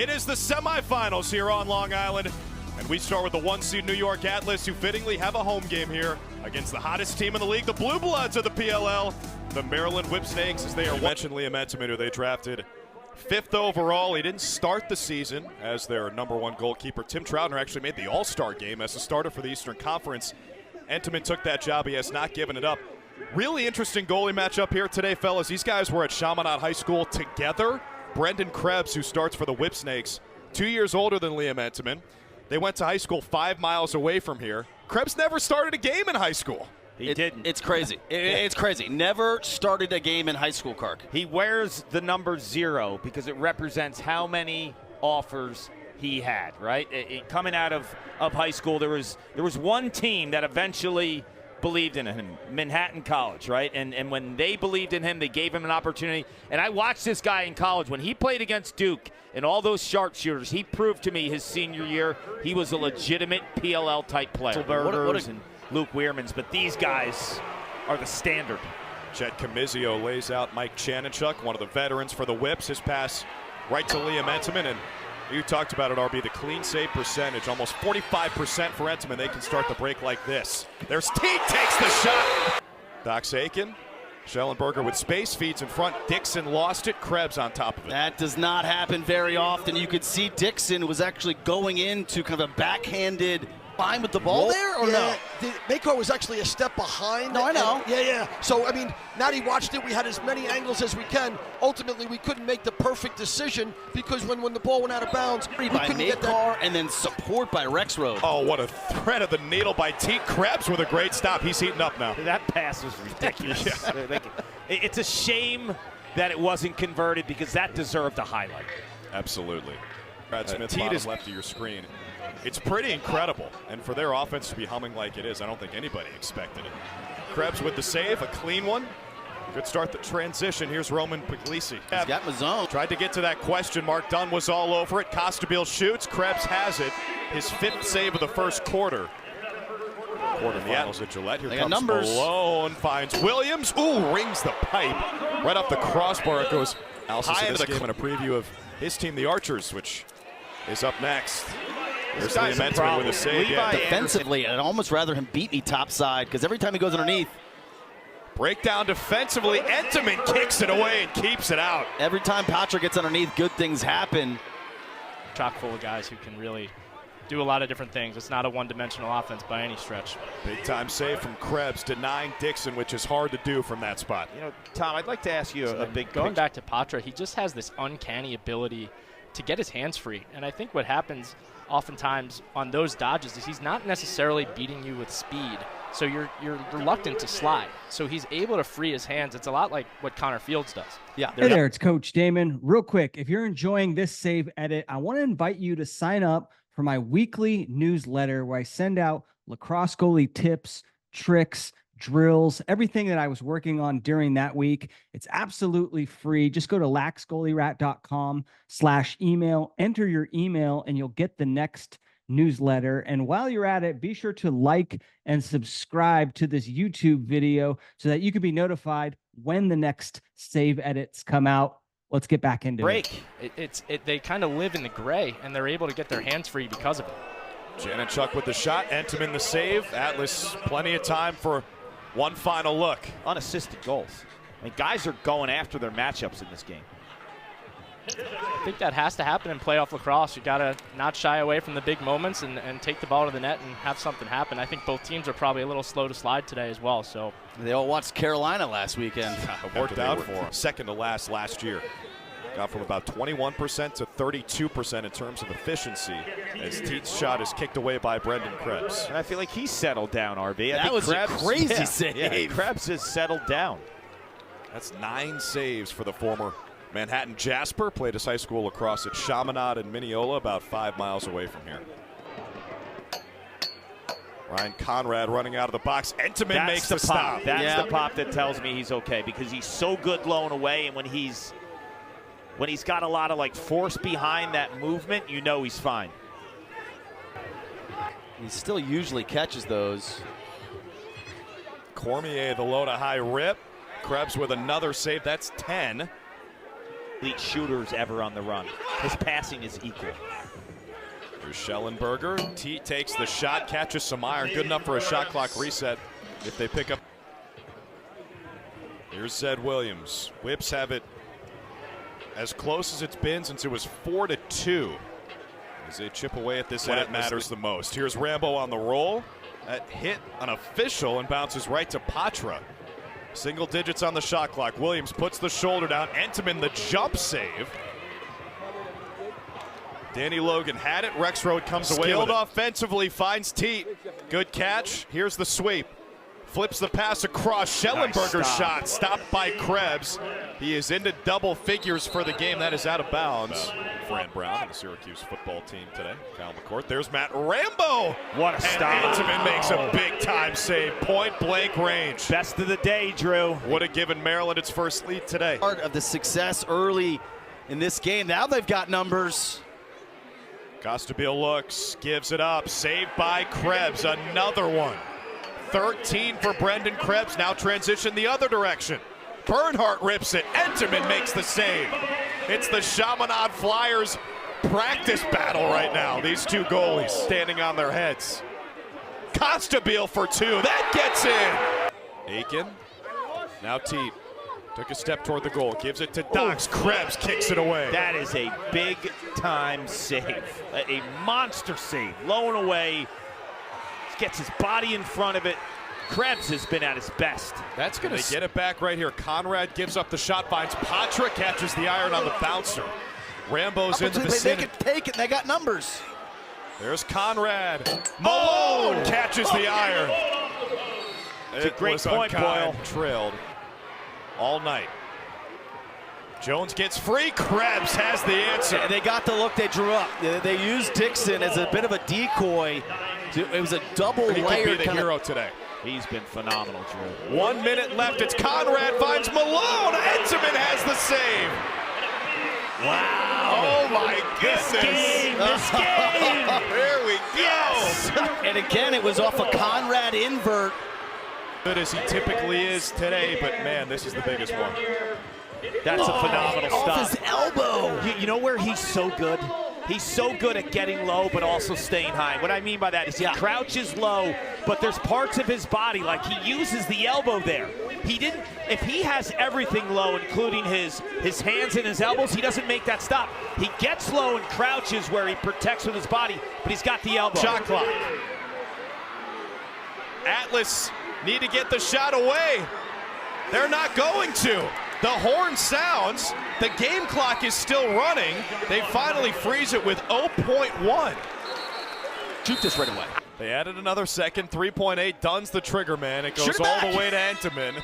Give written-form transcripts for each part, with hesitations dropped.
It is the semifinals here on Long Island, and we start with the 1 seed New York Atlas, who fittingly have a home game here against the hottest team in the league, the Blue Bloods of the PLL, the Maryland Whipsnakes, as they are. You mentioned Liam Entenmann, who they drafted 5th overall. He didn't start the season as their #1 goalkeeper. Tim Troutner actually made the All-Star game as a starter for the Eastern Conference. Entenmann took that job. He has not given it up. Really interesting goalie matchup here today, fellas. These guys were at Chaminade High School together. Brendan Krebs, who starts for the Whipsnakes, 2 years older than Liam Entenmann. They went to high school 5 miles away from here. Krebs never started a game in high school. He didn't. It's crazy. It's crazy. Never started a game in high school, Kark. He wears the number 0 because it represents how many offers he had, right? Coming out of high school, there was one team that eventually believed in him, Manhattan College, right? And when they believed in him, they gave him an opportunity. And I watched this guy in college. When he played against Duke and all those sharpshooters, he proved to me his senior year he was a legitimate PLL-type player. And Luke Weirmans, but these guys are the standard. Chet Camizio lays out Mike Chanachuk, one of the veterans for the Whips. His pass right to Liam Entenmann, and you talked about it, RB, the clean save percentage, almost 45% for Entenmann. They can start the break like this. There's Teague, takes the shot. Doc Sakin, Schellenberger with space, feeds in front. Dixon lost it, Krebs on top of it. That does not happen very often. You could see Dixon was actually going into kind of a backhanded line with the ball there, or no? Mako was actually a step behind. No, I know. Yeah. So, I mean, Natty watched it. We had as many angles as we can. Ultimately, we couldn't make the perfect decision because when the ball went out of bounds, we couldn't get that. And then support by Rexroad. Oh, what a threat of the needle by Teague. Krebs with a great stop. He's heating up now. That pass was ridiculous. It's a shame that it wasn't converted because that deserved a highlight. Absolutely. Brad Smith, bottom left of your screen. It's pretty incredible, and for their offense to be humming like it is, I don't think anybody expected it. Krebs with the save, a clean one. Good start the transition. Here's Roman Puglisi. He's got Mazzone. Tried to get to that question mark. Dunn was all over it. Costabile shoots. Krebs has it. His 5th save of the first quarter. Quarterfinals at Gillette. Here comes Malone. Finds Williams. Ooh, rings the pipe. Right off the crossbar it goes. High into the game in a preview of his team, the Archers, which is up next. There's Liam Entenmann with a save. Defensively, I'd almost rather him beat me topside because every time he goes underneath. Breakdown defensively. Entenmann kicks it away and keeps it out. Every time Patrick gets underneath, good things happen. Chock full of guys who can really do a lot of different things. It's not a one-dimensional offense by any stretch. Big time save from Krebs, denying Dixon, which is hard to do from that spot. You know, Tom, I'd like to ask you going back to Patra, he just has this uncanny ability to get his hands free. And I think what happens oftentimes on those dodges is he's not necessarily beating you with speed. So you're reluctant to slide. So he's able to free his hands. It's a lot like what Connor Fields does. Yeah. Hey there, it's Coach Damon. Real quick, if you're enjoying this save edit, I want to invite you to sign up for my weekly newsletter where I send out lacrosse goalie tips, tricks, drills, everything that I was working on during that week. It's absolutely free. Just go to laxgoalierat.com/email, enter your email, and you'll get the next newsletter. And while you're at it, be sure to like and subscribe to this YouTube video so that you can be notified when the next save edits come out. Let's get back into it. They kind of live in the gray, and they're able to get their hands free because of it. Chanachuk with the shot, Entenmann the save. Atlas plenty of time for one final look. Unassisted goals. I mean, guys are going after their matchups in this game. I think that has to happen in playoff lacrosse. You got to not shy away from the big moments and take the ball to the net and have something happen. I think both teams are probably a little slow to slide today as well. So they all watched Carolina last weekend. It worked out for them. Second to last year. Got from about 21% to 32% in terms of efficiency as Teague's shot is kicked away by Brendan Krebs. And I feel like he's settled down, RB. That was a crazy save. Yeah, Krebs has settled down. That's 9 saves for the former Manhattan Jasper. Played his high school lacrosse at Chaminade and Mineola, about 5 miles away from here. Ryan Conrad running out of the box. Entenmann makes the stop. That's the pop that tells me he's okay because he's so good blowing away, and when he's got a lot of like force behind that movement, you know he's fine. He still usually catches those. Cormier, the low to high rip. Krebs with another save. That's 10. elite shooters ever on the run. His passing is equal. Here's Schellenberger. T takes the shot, catches some iron. Good enough for a shot clock reset if they pick up. Here's Zed Williams. Whips have it as close as it's been since it was 4-2. As they chip away at this, when it matters the most. Here's Rambo on the roll. That hit unofficial and bounces right to Patra. Single digits on the shot clock. Williams puts the shoulder down. Entenmann the jump save. Danny Logan had it. Rexroad comes away with it. Offensively, finds Teat. Good catch. Here's the sweep. Flips the pass across. Schellenberger's shot stopped by Krebs. He is into double figures for the game. That is out of bounds. Fran Brown and the Syracuse football team today. Down the court. There's Matt Rambo. What a stop. Entenmann makes a big-time save. Point-blank range. Best of the day, Drew. Would have given Maryland its first lead today. Part of the success early in this game. Now they've got numbers. Costabile looks, gives it up. Saved by Krebs. Another one. 13 for Brendan Krebs. Now transition the other direction. Bernhardt rips it. Entenmann makes the save. It's the Chaminade Flyers practice battle right now. These two goalies standing on their heads. Costabile for two. That gets in. Aiken. Now Teat. Took a step toward the goal. Gives it to Dox. Krebs kicks it away. That is a big-time save. A monster save. Low and away. Gets his body in front of it. Krebs has been at his best. That's going to get it back right here. Conrad gives up the shot, finds Patra, catches the iron on the bouncer. Rambo's in the vicinity. They can take it, and they got numbers. There's Conrad. Malone catches the iron. It's a great point, Boyle. Trailed all night. Jones gets free. Krebs has the answer. They got the look they drew up. They used Dixon as a bit of a decoy. It was a double layer. He could be the hero today. He's been phenomenal, Drew. 1 minute left. It's Conrad finds Malone. Entenmann has the save. Wow. Oh my goodness. This game. There we go. Yes. And again, it was off a Conrad invert. Good as he typically is today, but man, this is the biggest one. That's a phenomenal stop. Off his elbow. You know where he's so good? He's so good at getting low, but also staying high. What I mean by that is he crouches low, but there's parts of his body, like he uses the elbow there. He didn't, if he has everything low, including his hands and his elbows, he doesn't make that stop. He gets low and crouches where he protects with his body, but he's got the elbow. Shot clock. Atlas need to get the shot away. They're not going to. The horn sounds. The game clock is still running. They finally freeze it with 0.1. Shoot this right away. They added another second. 3.8. Dunn's the trigger man. It goes all the way to Entenmann.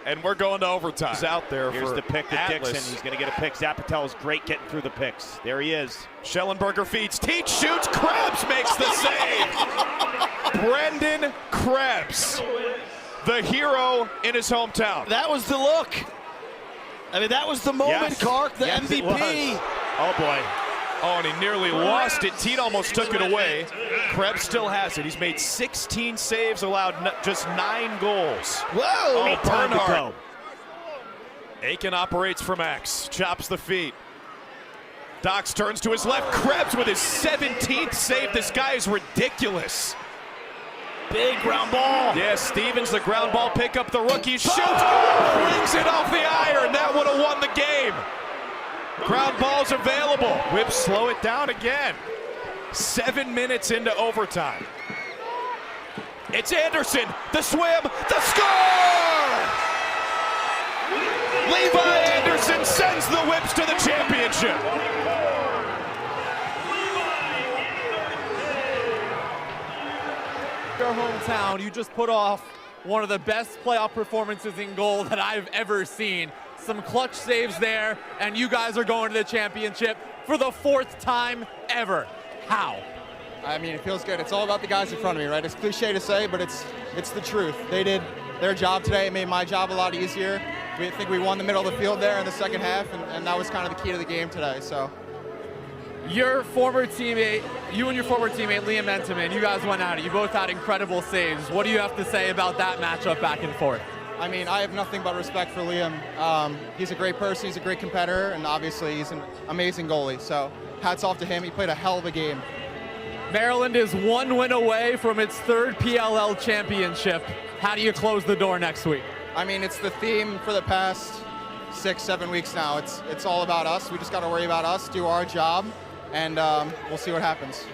And we're going to overtime. He's out there. Here's for the pick to Atlas. Dixon. He's going to get a pick. Zapatel is great getting through the picks. There he is. Schellenberger feeds. Teat shoots. Krebs makes the save. Brendan Krebs, the hero in his hometown. That was the look. I mean, that was the moment, Clark, the MVP. Oh, boy. Oh, and he nearly lost it. Teat almost took it away. Krebs still has it. He's made 16 saves, allowed just 9 goals. Whoa! Oh, Time to go. Aiken operates from X, chops the feet. Dox turns to his left. Krebs with his 17th save. This guy is ridiculous. Big ground ball. Yeah, Stevens, the ground ball pickup. The rookie shoots. Brings it off the iron. That would have won the game. Ground ball's available. Whips slow it down again. 7 minutes into overtime. It's Anderson. The swim. The score! Levi Anderson sends the Whips to the championship. Your hometown, you just put off one of the best playoff performances in goal that I've ever seen. Some clutch saves there, and you guys are going to the championship for the 4th time ever. How? I mean, it feels good. It's all about the guys in front of me, right? It's cliche to say, but it's the truth. They did their job today. It made my job a lot easier. We think we won the middle of the field there in the second half, and that was kind of the key to the game today. So. Your former teammate, you and your former teammate Liam Entenmann, you guys went at it. You both had incredible saves. What do you have to say about that matchup back and forth? I mean, I have nothing but respect for Liam. He's a great person, he's a great competitor, and obviously he's an amazing goalie. So hats off to him. He played a hell of a game. Maryland is 1 win away from its 3rd PLL championship. How do you close the door next week? I mean, it's the theme for the past 6-7 weeks now. It's all about us. We just got to worry about us, do our job, and we'll see what happens.